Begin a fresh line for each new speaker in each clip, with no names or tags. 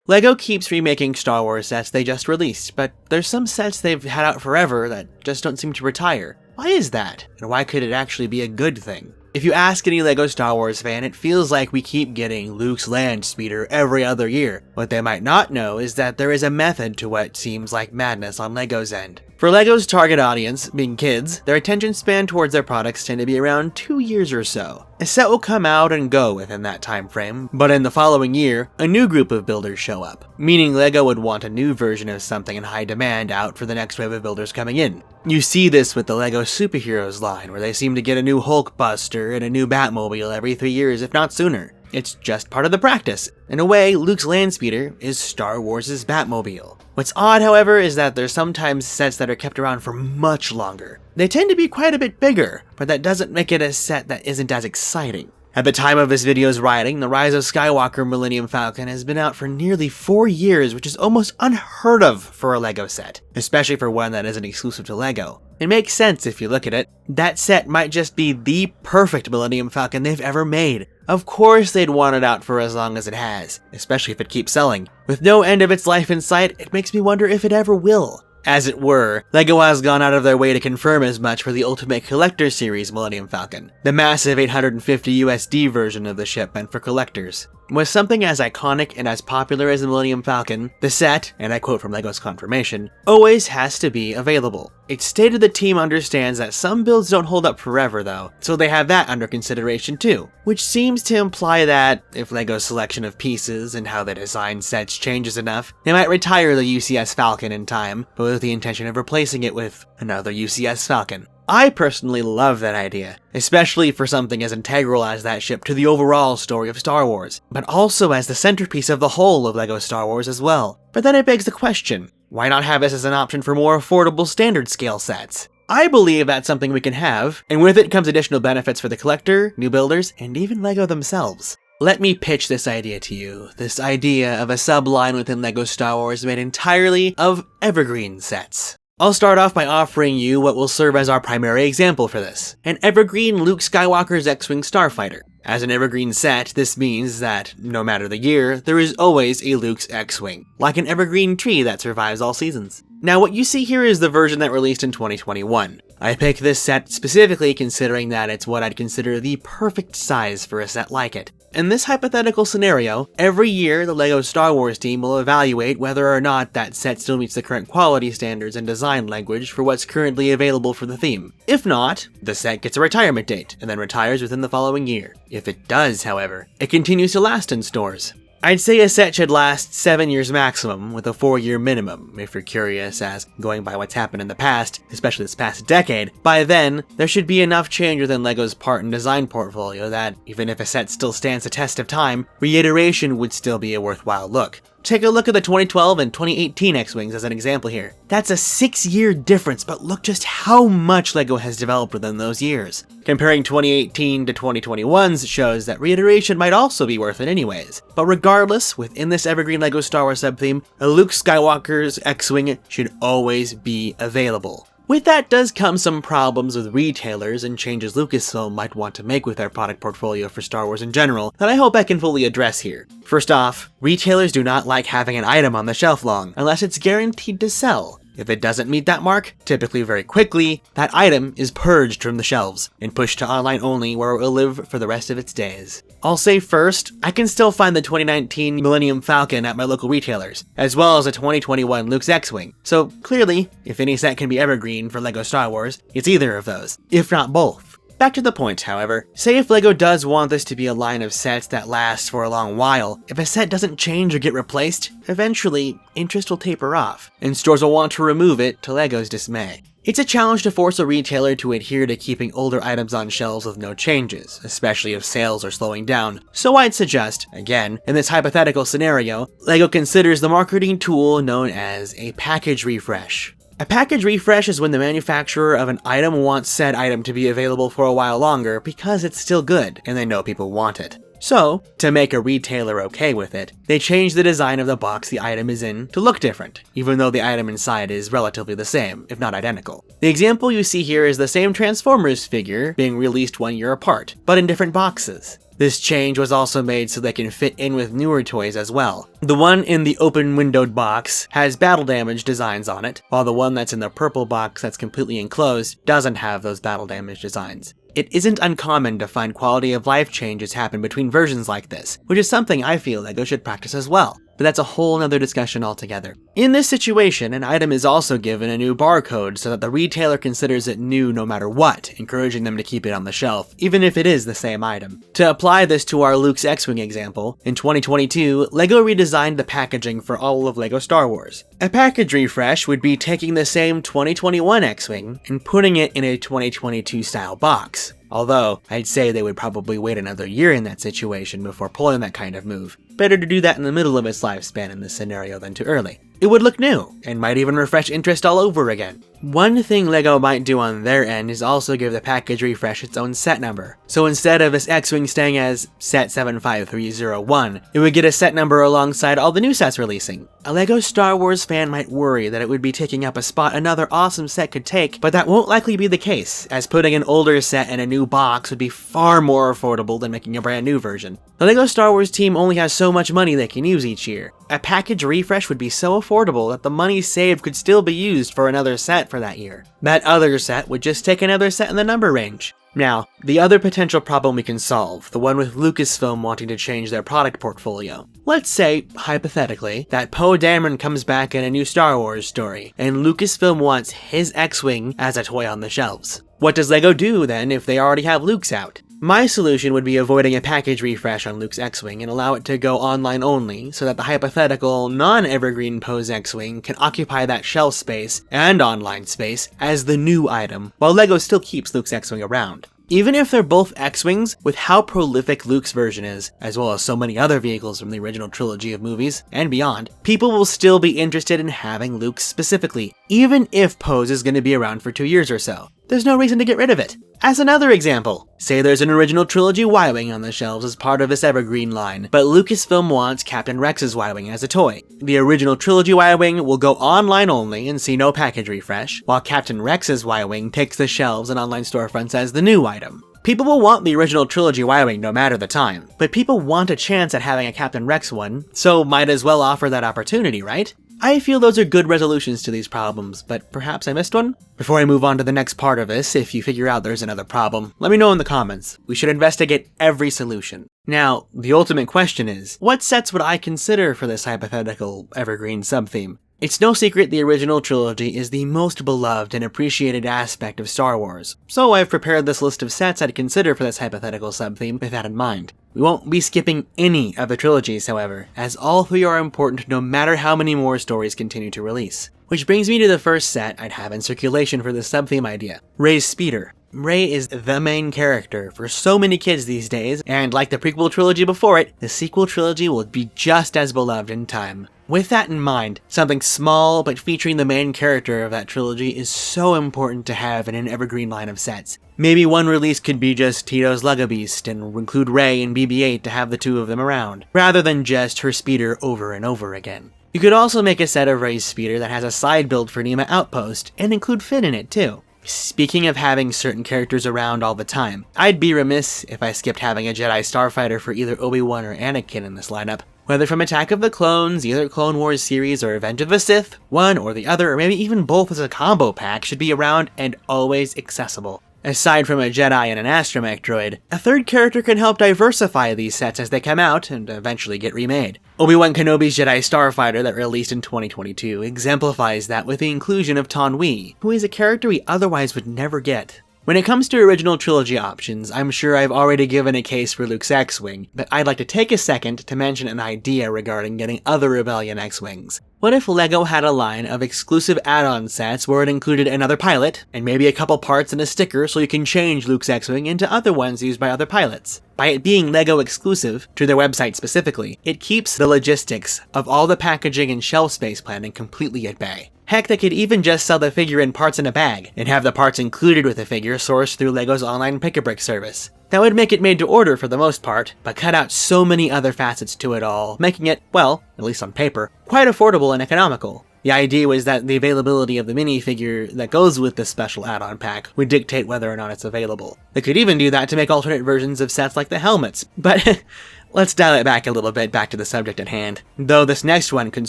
LEGO keeps remaking Star Wars sets they just released, but there's some sets they've had out forever that just don't seem to retire. Why is that? And why could it actually be a good thing? If you ask any LEGO Star Wars fan, it feels like we keep getting Luke's land speeder every other year. What they might not know is that there is a method to what seems like madness on LEGO's end. For LEGO's target audience, being kids, their attention span towards their products tend to be around 2 years or so. A set will come out and go within that time frame, but in the following year, a new group of builders show up, meaning LEGO would want a new version of something in high demand out for the next wave of builders coming in. You see this with the LEGO Superheroes line, where they seem to get a new Hulkbuster and a new Batmobile every 3 years, if not sooner. It's just part of the practice. In a way, Luke's land speeder is Star Wars' Batmobile. What's odd, however, is that there's sometimes sets that are kept around for much longer. They tend to be quite a bit bigger, but that doesn't make it a set that isn't as exciting. At the time of this video's writing, the Rise of Skywalker Millennium Falcon has been out for nearly 4 years, which is almost unheard of for a LEGO set, especially for one that isn't exclusive to LEGO. It makes sense if you look at it. That set might just be the perfect Millennium Falcon they've ever made. Of course they'd want it out for as long as it has, especially if it keeps selling. With no end of its life in sight, it makes me wonder if it ever will. As it were, LEGO has gone out of their way to confirm as much for the Ultimate Collector Series Millennium Falcon, the massive $850 USD version of the ship meant for collectors. With something as iconic and as popular as the Millennium Falcon, the set, and I quote from LEGO's confirmation, always has to be available. It's stated the team understands that some builds don't hold up forever though, so they have that under consideration too, which seems to imply that if LEGO's selection of pieces and how they design sets changes enough, they might retire the UCS Falcon in time, but with the intention of replacing it with another UCS Falcon. I personally love that idea, especially for something as integral as that ship to the overall story of Star Wars, but also as the centerpiece of the whole of LEGO Star Wars as well. But then it begs the question, why not have this as an option for more affordable standard scale sets? I believe that's something we can have, and with it comes additional benefits for the collector, new builders, and even LEGO themselves. Let me pitch this idea to you, this idea of a subline within LEGO Star Wars made entirely of Evergreen sets. I'll start off by offering you what will serve as our primary example for this, an Evergreen Luke Skywalker's X-Wing Starfighter. As an Evergreen set, this means that, no matter the year, there is always a Luke's X-Wing, like an Evergreen tree that survives all seasons. Now what you see here is the version that released in 2021. I picked this set specifically considering that it's what I'd consider the perfect size for a set like it. In this hypothetical scenario, every year the LEGO Star Wars team will evaluate whether or not that set still meets the current quality standards and design language for what's currently available for the theme. If not, the set gets a retirement date, and then retires within the following year. If it does, however, it continues to last in stores. I'd say a set should last 7 years maximum, with a 4-year minimum, if you're curious, as going by what's happened in the past, especially this past decade, by then, there should be enough change within LEGO's part and design portfolio that, even if a set still stands the test of time, reiteration would still be a worthwhile look. Take a look at the 2012 and 2018 X-Wings as an example here. That's a 6-year difference, but look just how much LEGO has developed within those years. Comparing 2018 to 2021's shows that reiteration might also be worth it anyways. But regardless, within this Evergreen LEGO Star Wars subtheme, a Luke Skywalker's X-Wing should always be available. With that does come some problems with retailers and changes Lucasfilm might want to make with their product portfolio for Star Wars in general that I hope I can fully address here. First off, retailers do not like having an item on the shelf long, unless it's guaranteed to sell. If it doesn't meet that mark, typically very quickly, that item is purged from the shelves and pushed to online only where it will live for the rest of its days. I'll say first, I can still find the 2019 Millennium Falcon at my local retailers, as well as the 2021 Luke's X-Wing. So clearly, if any set can be evergreen for LEGO Star Wars, it's either of those, if not both. Back to the point, however, say if LEGO does want this to be a line of sets that lasts for a long while, if a set doesn't change or get replaced, eventually, interest will taper off, and stores will want to remove it to LEGO's dismay. It's a challenge to force a retailer to adhere to keeping older items on shelves with no changes, especially if sales are slowing down, so I'd suggest, again, in this hypothetical scenario, LEGO considers the marketing tool known as a package refresh. A package refresh is when the manufacturer of an item wants said item to be available for a while longer because it's still good and they know people want it. So, to make a retailer okay with it, they change the design of the box the item is in to look different, even though the item inside is relatively the same, if not identical. The example you see here is the same Transformers figure being released 1 year apart, but in different boxes. This change was also made so they can fit in with newer toys as well. The one in the open-windowed box has battle damage designs on it, while the one that's in the purple box that's completely enclosed doesn't have those battle damage designs. It isn't uncommon to find quality of life changes happen between versions like this, which is something I feel LEGO should practice as well. But that's a whole nother discussion altogether. In this situation, an item is also given a new barcode so that the retailer considers it new no matter what, encouraging them to keep it on the shelf, even if it is the same item. To apply this to our Luke's X-Wing example, in 2022, LEGO redesigned the packaging for all of LEGO Star Wars. A package refresh would be taking the same 2021 X-Wing and putting it in a 2022 style box. Although, I'd say they would probably wait another year in that situation before pulling that kind of move. Better to do that in the middle of its lifespan in this scenario than too early. It would look new, and might even refresh interest all over again. One thing LEGO might do on their end is also give the package refresh its own set number. So instead of this X-Wing staying as Set 75301, it would get a set number alongside all the new sets releasing. A LEGO Star Wars fan might worry that it would be taking up a spot another awesome set could take, but that won't likely be the case, as putting an older set in a new box would be far more affordable than making a brand new version. The LEGO Star Wars team only has so much money they can use each year. A package refresh would be so affordable that the money saved could still be used for another set for that year. That other set would just take another set in the number range. Now, the other potential problem we can solve, the one with Lucasfilm wanting to change their product portfolio. Let's say, hypothetically, that Poe Dameron comes back in a new Star Wars story, and Lucasfilm wants his X-Wing as a toy on the shelves. What does LEGO do then if they already have Luke's out? My solution would be avoiding a package refresh on Luke's X-Wing and allow it to go online only, so that the hypothetical, non-Evergreen Poe's X-Wing can occupy that shelf space and online space as the new item, while LEGO still keeps Luke's X-Wing around. Even if they're both X-Wings, with how prolific Luke's version is, as well as so many other vehicles from the original trilogy of movies, and beyond, people will still be interested in having Luke's specifically, even if Poe's is going to be around for 2 years or so. There's no reason to get rid of it. As another example, say there's an original trilogy Y-Wing on the shelves as part of this Evergreen line, but Lucasfilm wants Captain Rex's Y-Wing as a toy. The original trilogy Y-Wing will go online only and see no package refresh, while Captain Rex's Y-Wing takes the shelves and online storefronts as the new item. People will want the original trilogy Y-Wing no matter the time, but people want a chance at having a Captain Rex one, so might as well offer that opportunity, right? I feel those are good resolutions to these problems, but perhaps I missed one? Before I move on to the next part of this, if you figure out there's another problem, let me know in the comments. We should investigate every solution. Now, the ultimate question is, what sets would I consider for this hypothetical Evergreen subtheme? It's no secret the original trilogy is the most beloved and appreciated aspect of Star Wars, so I've prepared this list of sets I'd consider for this hypothetical subtheme with that in mind. We won't be skipping any of the trilogies, however, as all three are important no matter how many more stories continue to release. Which brings me to the first set I'd have in circulation for this subtheme idea, Rey's Speeder. Rey is the main character for so many kids these days, and like the prequel trilogy before it, the sequel trilogy will be just as beloved in time. With that in mind, something small but featuring the main character of that trilogy is so important to have in an Evergreen line of sets. Maybe one release could be just Tito's Lugabeast and include Rey and BB-8 to have the two of them around, rather than just her speeder over and over again. You could also make a set of Rey's speeder that has a side build for Nema Outpost, and include Finn in it too. Speaking of having certain characters around all the time, I'd be remiss if I skipped having a Jedi Starfighter for either Obi-Wan or Anakin in this lineup. Whether from Attack of the Clones, either Clone Wars series, or Revenge of the Sith, one or the other, or maybe even both as a combo pack, should be around and always accessible. Aside from a Jedi and an astromech droid, a third character can help diversify these sets as they come out and eventually get remade. Obi-Wan Kenobi's Jedi Starfighter that released in 2022 exemplifies that with the inclusion of Taun We, who is a character we otherwise would never get. When it comes to original trilogy options, I'm sure I've already given a case for Luke's X-Wing, but I'd like to take a second to mention an idea regarding getting other Rebellion X-Wings. What if LEGO had a line of exclusive add-on sets where it included another pilot, and maybe a couple parts and a sticker so you can change Luke's X-Wing into other ones used by other pilots? By it being LEGO exclusive, to their website specifically, it keeps the logistics of all the packaging and shelf space planning completely at bay. Heck, they could even just sell the figure in parts in a bag, and have the parts included with the figure sourced through LEGO's online pick-a-brick service. That would make it made to order for the most part, but cut out so many other facets to it all, making it, well, at least on paper, quite affordable and economical. The idea was that the availability of the minifigure that goes with this special add-on pack would dictate whether or not it's available. They could even do that to make alternate versions of sets like the helmets, but let's dial it back a little bit back to the subject at hand. Though this next one could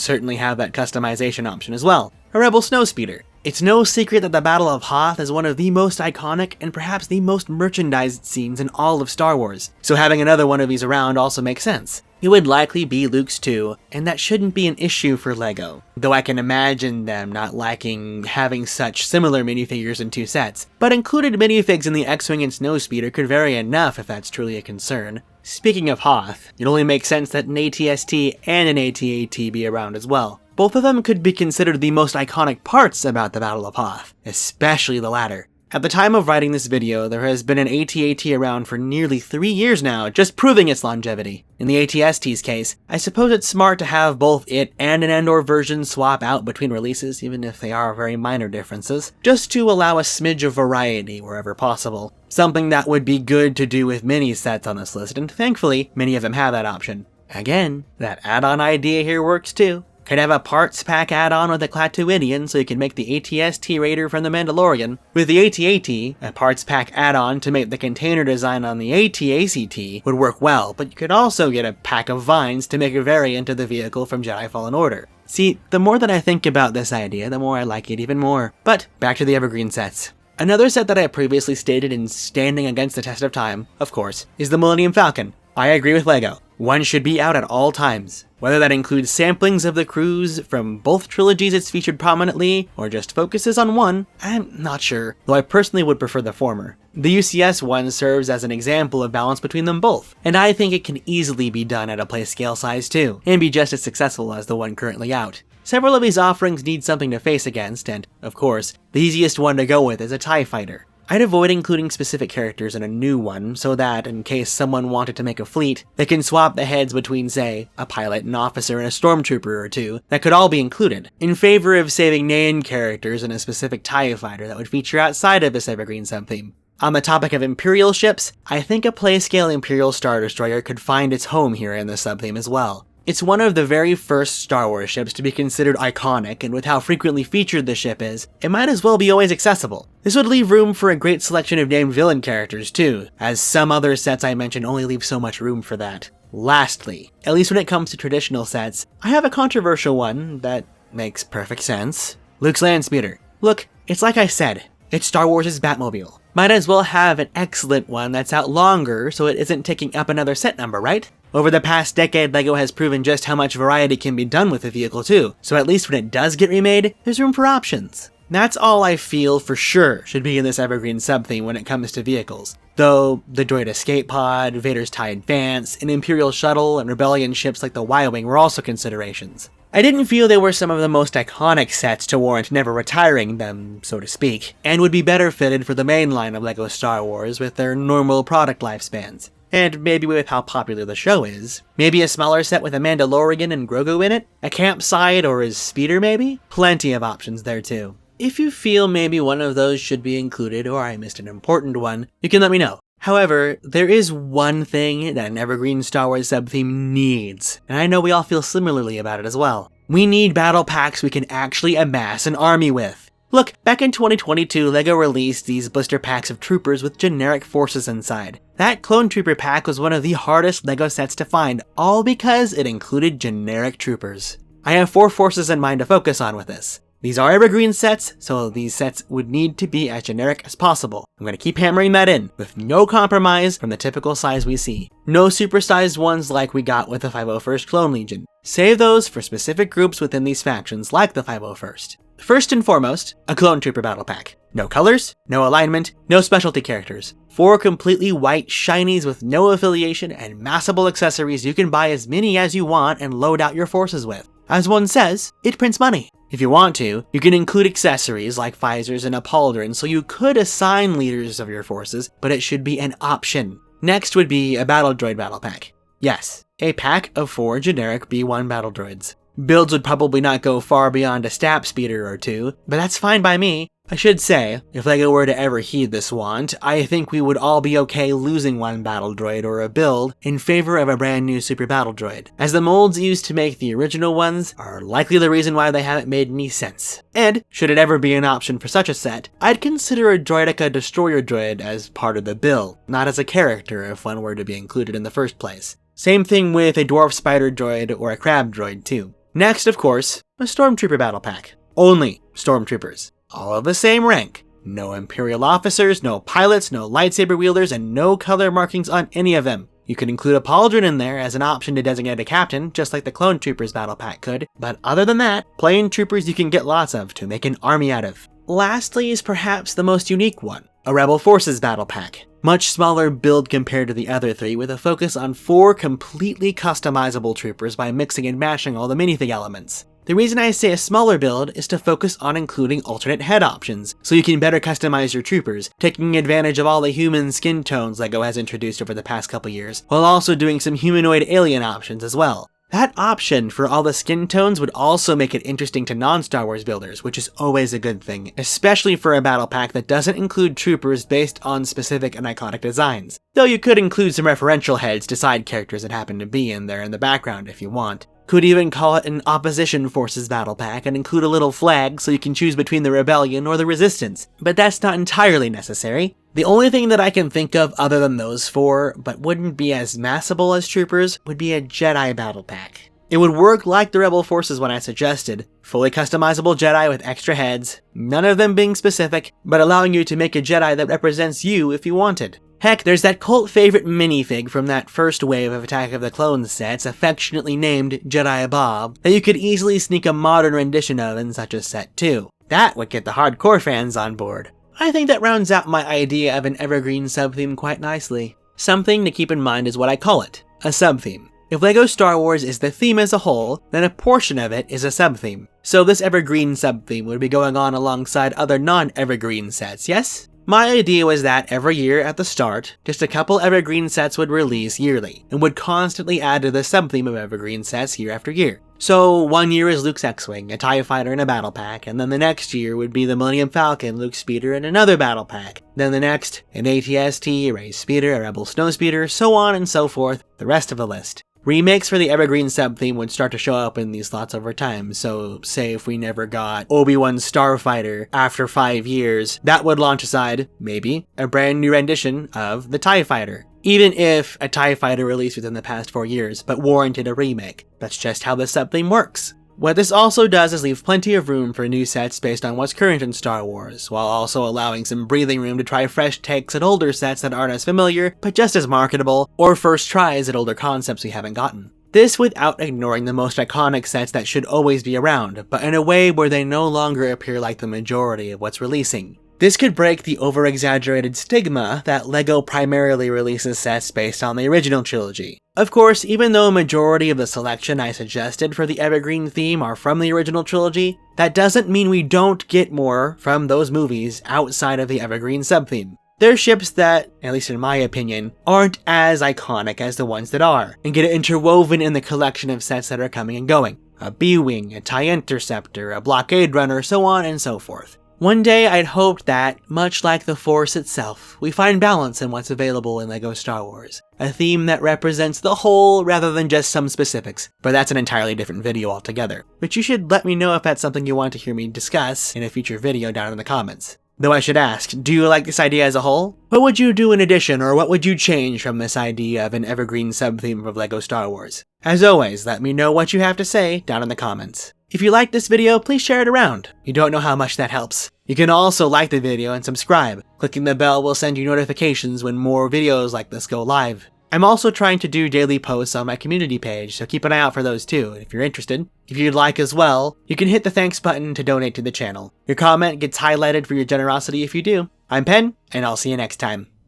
certainly have that customization option as well. A Rebel Snowspeeder. It's no secret that the Battle of Hoth is one of the most iconic and perhaps the most merchandised scenes in all of Star Wars, so having another one of these around also makes sense. It would likely be Luke's too, and that shouldn't be an issue for LEGO, though I can imagine them not liking having such similar minifigures in two sets, but included minifigs in the X-Wing and Snowspeeder could vary enough if that's truly a concern. Speaking of Hoth, it only makes sense that an AT-ST and an AT-AT be around as well. Both of them could be considered the most iconic parts about the Battle of Hoth, especially the latter. At the time of writing this video, there has been an AT-AT around for nearly 3 years now, just proving its longevity. In the AT-ST's case, I suppose it's smart to have both it and an Endor version swap out between releases, even if they are very minor differences, just to allow a smidge of variety wherever possible. Something that would be good to do with many sets on this list, and thankfully, many of them have that option. Again, that add-on idea here works too. Could have a parts pack add-on with the Klatooinian so you can make the AT-ST Raider from the Mandalorian. With the AT-AT, a parts pack add-on to make the container design on the AT-ACT would work well, but you could also get a pack of vines to make a variant of the vehicle from Jedi Fallen Order. See, the more that I think about this idea, the more I like it even more. But back to the Evergreen sets. Another set that I previously stated in standing against the test of time, of course, is the Millennium Falcon. I agree with LEGO. One should be out at all times. Whether that includes samplings of the crews from both trilogies it's featured prominently, or just focuses on one, I'm not sure, though I personally would prefer the former. The UCS one serves as an example of balance between them both, and I think it can easily be done at a play scale size too, and be just as successful as the one currently out. Several of these offerings need something to face against, and, of course, the easiest one to go with is a TIE Fighter. I'd avoid including specific characters in a new one so that, in case someone wanted to make a fleet, they can swap the heads between, say, a pilot, an officer, and a stormtrooper or two that could all be included, in favor of saving named characters in a specific TIE Fighter that would feature outside of this Evergreen subtheme. On the topic of Imperial ships, I think a playscale Imperial Star Destroyer could find its home here in this subtheme as well. It's one of the very first Star Wars ships to be considered iconic, and with how frequently featured the ship is, it might as well be always accessible. This would leave room for a great selection of named villain characters too, as some other sets I mentioned only leave so much room for that. Lastly, at least when it comes to traditional sets, I have a controversial one that makes perfect sense. Luke's Landspeeder. Look, it's like I said, it's Star Wars' Batmobile. Might as well have an excellent one that's out longer so it isn't taking up another set number, right? Over the past decade, LEGO has proven just how much variety can be done with the vehicle too, so at least when it does get remade, there's room for options. That's all I feel for sure should be in this Evergreen subtheme when it comes to vehicles. Though, the Droid Escape Pod, Vader's TIE Advance, an Imperial Shuttle, and Rebellion ships like the Y-Wing were also considerations. I didn't feel they were some of the most iconic sets to warrant never retiring them, so to speak, and would be better fitted for the main line of LEGO Star Wars with their normal product lifespans. And maybe with how popular the show is. Maybe a smaller set with a Mandalorian and Grogu in it? A campsite or his speeder maybe? Plenty of options there too. If you feel maybe one of those should be included or I missed an important one, you can let me know. However, there is one thing that an Evergreen Star Wars subtheme needs, and I know we all feel similarly about it as well. We need battle packs we can actually amass an army with. Look, back in 2022, LEGO released these blister packs of troopers with generic forces inside. That Clone Trooper pack was one of the hardest LEGO sets to find, all because it included generic troopers. I have 4 forces in mind to focus on with this. These are Evergreen sets, so these sets would need to be as generic as possible. I'm going to keep hammering that in, with no compromise from the typical size we see. No supersized ones like we got with the 501st Clone Legion. Save those for specific groups within these factions like the 501st. First and foremost, a Clone Trooper battle pack. No colors, no alignment, no specialty characters. 4 completely white shinies with no affiliation and massable accessories you can buy as many as you want and load out your forces with. As one says, it prints money. If you want to, you can include accessories like visors and a pauldron so you could assign leaders of your forces, but it should be an option. Next would be a Battle Droid battle pack. Yes, a pack of 4 generic B1 battle droids. Builds would probably not go far beyond a stab speeder or 2, but that's fine by me. I should say, if LEGO were to ever heed this want, I think we would all be okay losing one battle droid or a build in favor of a brand new super battle droid, as the molds used to make the original ones are likely the reason why they haven't made any sense. And, should it ever be an option for such a set, I'd consider a Droideka Destroyer droid as part of the build, not as a character if one were to be included in the first place. Same thing with a Dwarf Spider droid or a Crab droid too. Next, of course, a Stormtrooper battle pack. Only Stormtroopers. All of the same rank. No Imperial officers, no pilots, no lightsaber wielders, and no color markings on any of them. You could include a pauldron in there as an option to designate a captain, just like the Clone Troopers battle pack could, but other than that, plain troopers you can get lots of to make an army out of. Lastly is perhaps the most unique one, a Rebel Forces battle pack. Much smaller build compared to the other three, with a focus on 4 completely customizable troopers by mixing and mashing all the minifig elements. The reason I say a smaller build is to focus on including alternate head options, so you can better customize your troopers, taking advantage of all the human skin tones LEGO has introduced over the past couple years, while also doing some humanoid alien options as well. That option for all the skin tones would also make it interesting to non-Star Wars builders, which is always a good thing, especially for a battle pack that doesn't include troopers based on specific and iconic designs. Though you could include some referential heads to side characters that happen to be in there in the background if you want. Could even call it an Opposition Forces battle pack and include a little flag so you can choose between the Rebellion or the Resistance, but that's not entirely necessary. The only thing that I can think of other than those 4, but wouldn't be as massable as troopers, would be a Jedi battle pack. It would work like the Rebel Forces one I suggested, fully customizable Jedi with extra heads, none of them being specific, but allowing you to make a Jedi that represents you if you wanted. Heck, there's that cult favorite minifig from that first wave of Attack of the Clones sets, affectionately named Jedi Bob, that you could easily sneak a modern rendition of in such a set too. That would get the hardcore fans on board. I think that rounds out my idea of an Evergreen subtheme quite nicely. Something to keep in mind is what I call it, a subtheme. If LEGO Star Wars is the theme as a whole, then a portion of it is a subtheme. So this Evergreen subtheme would be going on alongside other non-Evergreen sets, yes? My idea was that every year at the start, just a couple Evergreen sets would release yearly, and would constantly add to the subtheme of Evergreen sets year after year. So one year is Luke's X-Wing, a TIE fighter and a battle pack, and then the next year would be the Millennium Falcon, Luke's speeder, and another battle pack. Then the next, an AT-ST, a Rey's speeder, a Rebel snowspeeder, so on and so forth, the rest of the list. Remakes for the Evergreen subtheme would start to show up in these slots over time, so say if we never got Obi-Wan's Starfighter after 5 years, that would launch aside, maybe, a brand new rendition of the TIE Fighter. Even if a TIE Fighter released within the past 4 years, but warranted a remake. That's just how the subtheme works. What this also does is leave plenty of room for new sets based on what's current in Star Wars, while also allowing some breathing room to try fresh takes at older sets that aren't as familiar, but just as marketable, or first tries at older concepts we haven't gotten. This without ignoring the most iconic sets that should always be around, but in a way where they no longer appear like the majority of what's releasing. This could break the over-exaggerated stigma that LEGO primarily releases sets based on the original trilogy. Of course, even though a majority of the selection I suggested for the Evergreen theme are from the original trilogy, that doesn't mean we don't get more from those movies outside of the Evergreen subtheme. They're ships that, at least in my opinion, aren't as iconic as the ones that are, and get interwoven in the collection of sets that are coming and going. A B-Wing, a TIE Interceptor, a Blockade Runner, so on and so forth. One day I'd hoped that, much like the Force itself, we find balance in what's available in LEGO Star Wars. A theme that represents the whole rather than just some specifics, but that's an entirely different video altogether. But you should let me know if that's something you want to hear me discuss in a future video down in the comments. Though I should ask, do you like this idea as a whole? What would you do in addition, or what would you change from this idea of an Evergreen subtheme of LEGO Star Wars? As always, let me know what you have to say down in the comments. If you liked this video, please share it around. You don't know how much that helps. You can also like the video and subscribe. Clicking the bell will send you notifications when more videos like this go live. I'm also trying to do daily posts on my community page, so keep an eye out for those too, if you're interested. If you'd like as well, you can hit the thanks button to donate to the channel. Your comment gets highlighted for your generosity if you do. I'm Pen, and I'll see you next time.